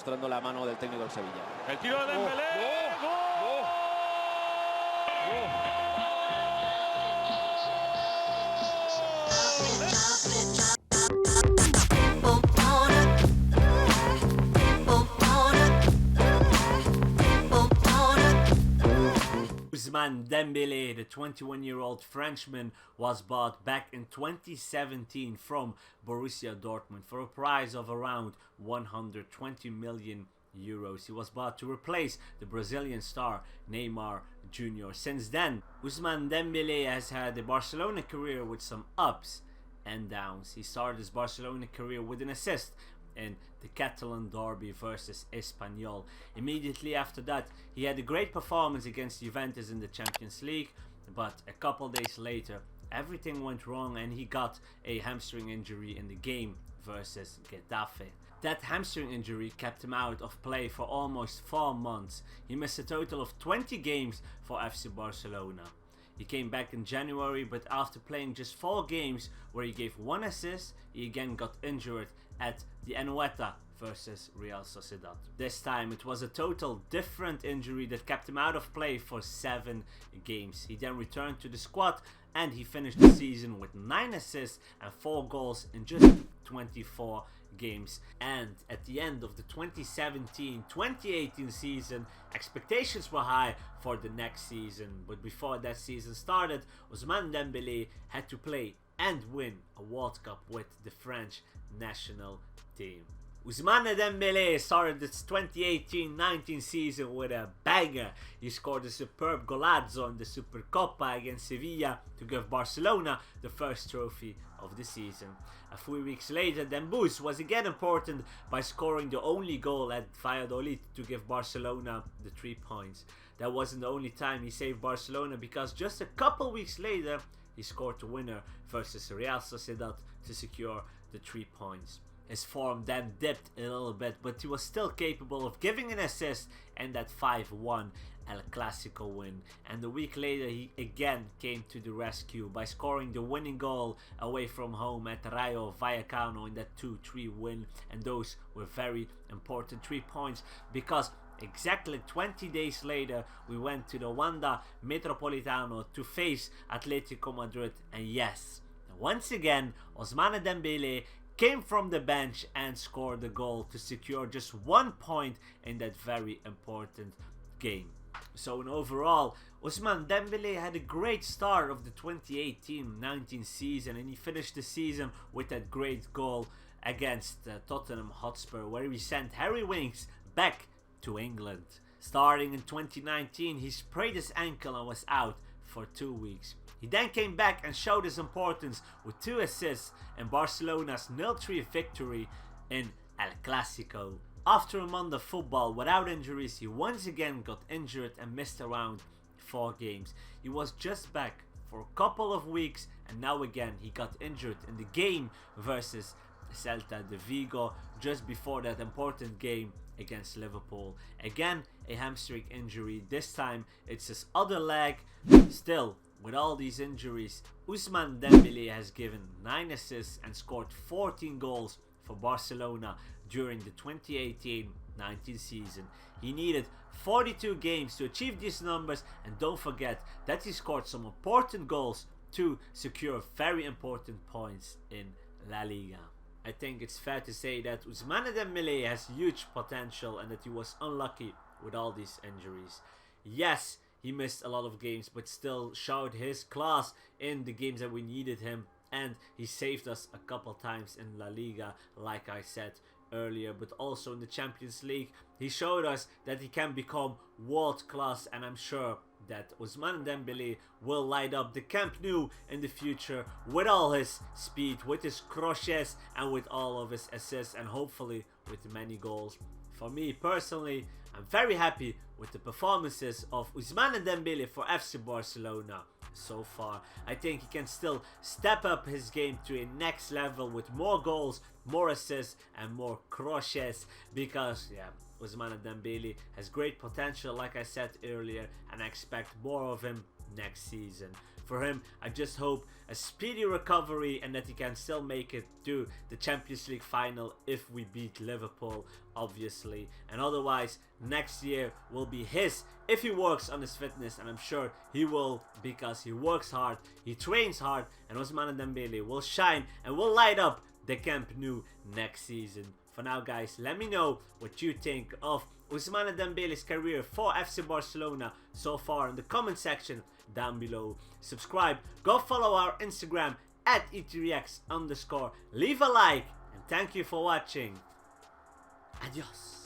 mostrando la mano del técnico del Sevilla. El tiro de Dembélé. ¡Gol! Ousmane Dembélé, the 21-year-old Frenchman, was bought back in 2017 from Borussia Dortmund for a price of around 120 million euros. He was bought to replace the Brazilian star Neymar Jr. Since then, Ousmane Dembélé has had a Barcelona career with some ups and downs. He started his Barcelona career with an assist in the Catalan derby versus Espanyol. Immediately after that, he had a great performance against Juventus in the Champions League, but a couple days later, everything went wrong and he got a hamstring injury in the game versus Getafe. That hamstring injury kept him out of play for almost 4 months. He missed a total of 20 games for FC Barcelona. He came back in January, but after playing just 4 games where he gave 1 assist, he again got injured at the Anoeta versus Real Sociedad. This time it was a total different injury that kept him out of play for 7 games. He then returned to the squad and he finished the season with 9 assists and 4 goals in just 24 games. And at the end of the 2017-2018 season, expectations were high for the next season, but before that season started, Ousmane Dembélé had to play and win a World Cup with the French national team. Ousmane Dembélé started its 2018-19 season with a banger. He scored a superb golazo in the Supercopa against Sevilla to give Barcelona the first trophy of the season. A few weeks later, Dembélé was again important by scoring the only goal at Valladolid to give Barcelona the 3 points. That wasn't the only time he saved Barcelona, because just a couple weeks later, he scored the winner versus Real Sociedad to secure the 3 points. His form then dipped a little bit, but he was still capable of giving an assist in that 5-1 El Clasico win. And a week later, he again came to the rescue by scoring the winning goal away from home at Rayo Vallecano in that 2-3 win. And those were very important 3 points, because exactly 20 days later, we went to the Wanda Metropolitano to face Atletico Madrid. And yes, once again, Ousmane Dembélé came from the bench and scored the goal to secure just 1 point in that very important game. So in overall, Ousmane Dembélé had a great start of the 2018-19 season, and he finished the season with that great goal against Tottenham Hotspur, where he sent Harry Winks back to England. Starting in 2019, he sprained his ankle and was out for 2 weeks. He then came back and showed his importance with 2 assists in Barcelona's 0-3 victory in El Clasico. After a month of football without injuries, he once again got injured and missed around 4 games. He was just back for a couple of weeks, and now again he got injured in the game versus Celta de Vigo just before that important game against Liverpool. Again, a hamstring injury. This time it's his other leg. Still, with all these injuries, Ousmane Dembélé has given 9 assists and scored 14 goals for Barcelona during the 2018-19 season. He needed 42 games to achieve these numbers, and don't forget that he scored some important goals to secure very important points in La Liga. I think it's fair to say that Ousmane Dembélé has huge potential and that he was unlucky with all these injuries. Yes, he missed a lot of games, but still showed his class in the games that we needed him, and he saved us a couple times in La Liga, like I said earlier, but also in the Champions League. He showed us that he can become world class, and I'm sure that Ousmane Dembélé will light up the Camp Nou in the future with all his speed, with his crochets, and with all of his assists, and hopefully with many goals. For me personally, I'm very happy with the performances of Ousmane Dembélé for FC Barcelona so far. I think he can still step up his game to a next level with more goals, more assists, and more crochets, because Ousmane Dembélé has great potential, like I said earlier, and I expect more of him next season. for him. I just hope a speedy recovery and that he can still make it to the Champions League final if we beat Liverpool, obviously. And otherwise, next year will be his if he works on his fitness, and I'm sure he will, because he works hard, he trains hard, and Ousmane Dembélé will shine and will light up the Camp Nou next season. For now, guys, let me know what you think of Ousmane Dembélé's career for FC Barcelona so far in the comment section down below. Subscribe, go follow our Instagram at @etreacts_. Leave a like, and thank you for watching. Adios.